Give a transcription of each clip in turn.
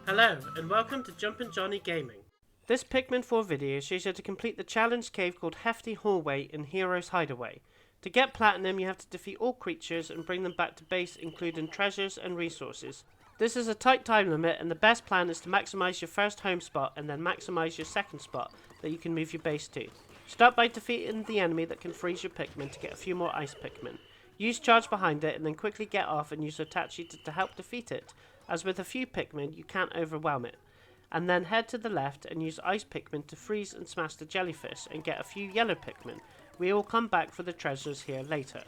Hello and welcome to Jumpin' Johnny Gaming. This Pikmin 4 video shows you how to complete the challenge cave called Hefty Hallway in Hero's Hideaway. To get platinum you have to defeat all creatures and bring them back to base, including treasures and resources. This is a tight time limit and the best plan is to maximise your first home spot and then maximise your second spot that you can move your base to. Start by defeating the enemy that can freeze your Pikmin to get a few more ice Pikmin. Use charge behind it and then quickly get off and use Hitachi to help defeat it. As with a few Pikmin, you can't overwhelm it. And then head to the left and use ice Pikmin to freeze and smash the jellyfish and get a few yellow Pikmin. We will come back for the treasures here later.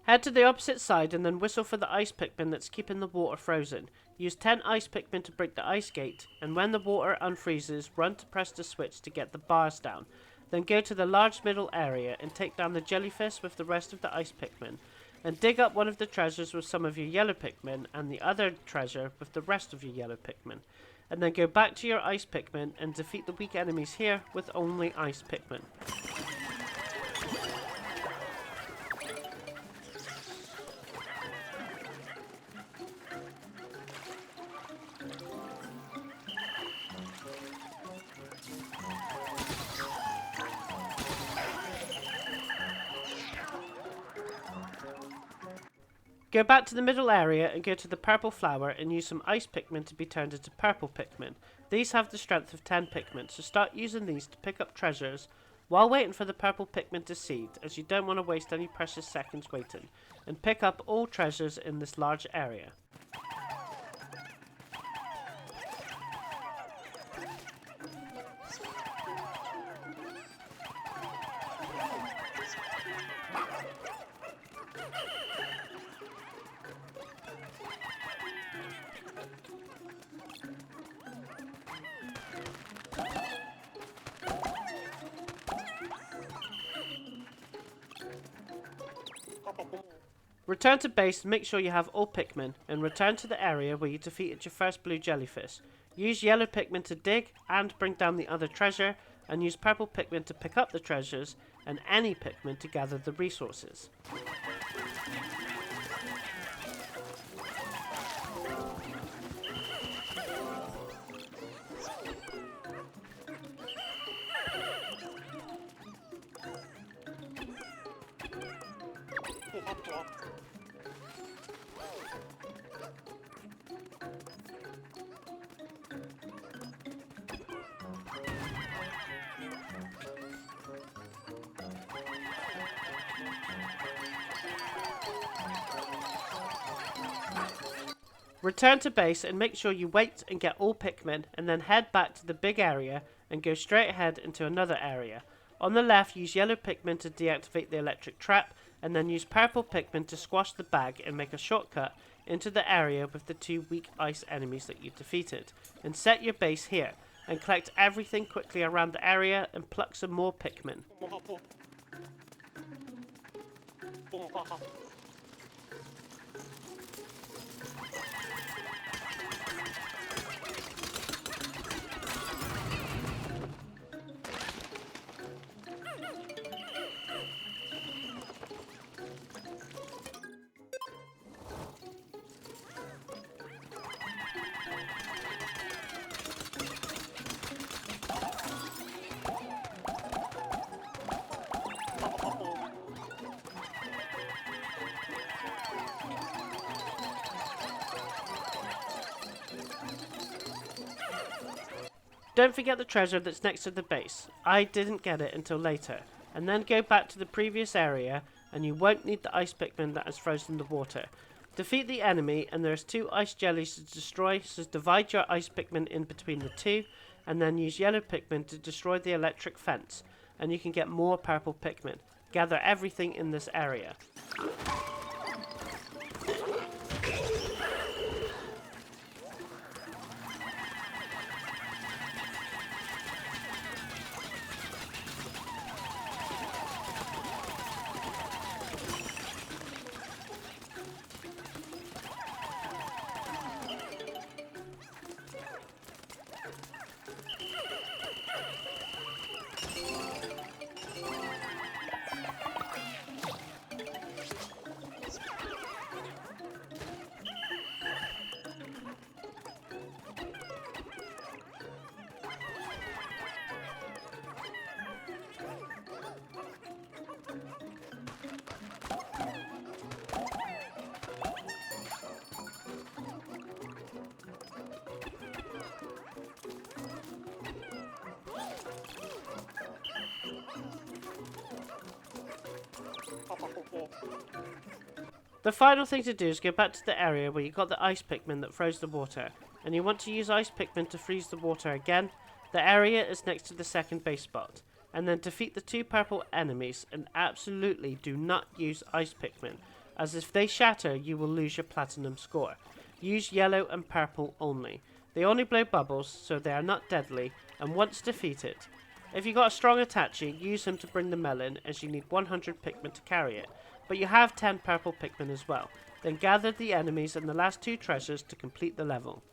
Head to the opposite side and then whistle for the ice Pikmin that's keeping the water frozen. Use 10 ice Pikmin to break the ice gate, and when the water unfreezes, run to press the switch to get the bars down. Then go to the large middle area and take down the jellyfish with the rest of the ice Pikmin. And dig up one of the treasures with some of your yellow Pikmin and the other treasure with the rest of your yellow Pikmin. And then go back to your ice Pikmin and defeat the weak enemies here with only ice Pikmin. Go back to the middle area and go to the purple flower and use some ice Pikmin to be turned into purple Pikmin. These have the strength of 10 Pikmin, so start using these to pick up treasures while waiting for the purple Pikmin to seed, as you don't want to waste any precious seconds waiting, and pick up all treasures in this large area. Return to base and make sure you have all Pikmin, and return to the area where you defeated your first blue jellyfish. Use yellow Pikmin to dig and bring down the other treasure, and use purple Pikmin to pick up the treasures, and any Pikmin to gather the resources. Return to base and make sure you wait and get all Pikmin, and then head back to the big area and go straight ahead into another area. On the left, use yellow Pikmin to deactivate the electric trap, and then use purple Pikmin to squash the bag and make a shortcut into the area with the two weak ice enemies that you defeated. And set your base here, and collect everything quickly around the area and pluck some more Pikmin. Don't forget the treasure that's next to the base. I didn't get it until later. And then go back to the previous area and you won't need the ice Pikmin that is frozen in the water. Defeat the enemy and there's 2 ice jellies to destroy, so divide your ice Pikmin in between the 2 and then use yellow Pikmin to destroy the electric fence, and you can get more purple Pikmin. Gather everything in this area. The final thing to do is go back to the area where you got the ice Pikmin that froze the water, and you want to use ice Pikmin to freeze the water again. The area is next to the second base spot, and then defeat the 2 purple enemies, and absolutely do not use ice Pikmin, as if they shatter you will lose your platinum score. Use yellow and purple only. They only blow bubbles, so they are not deadly, and once defeated, if you got a strong Attache, use him to bring the melon, as you need 100 Pikmin to carry it, but you have 10 purple Pikmin as well. Then gather the enemies and the last 2 treasures to complete the level.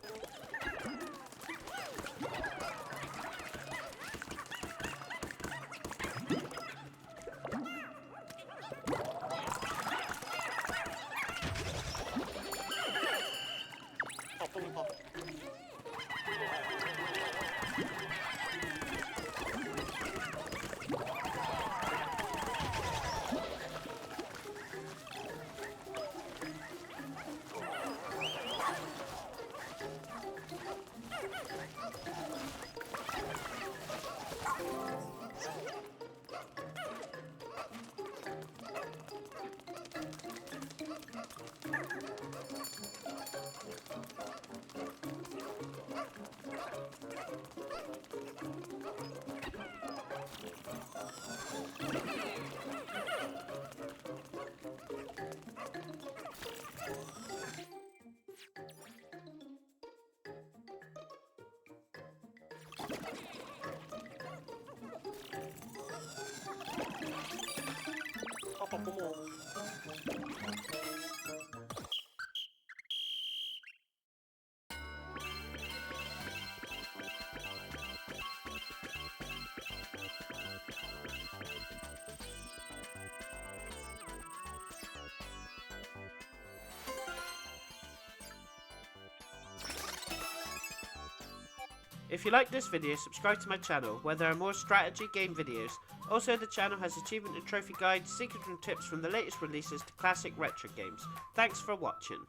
If you like this video, subscribe to my channel where there are more strategy game videos. Also, the channel has achievement and trophy guides, secrets and tips from the latest releases to classic retro games. Thanks for watching.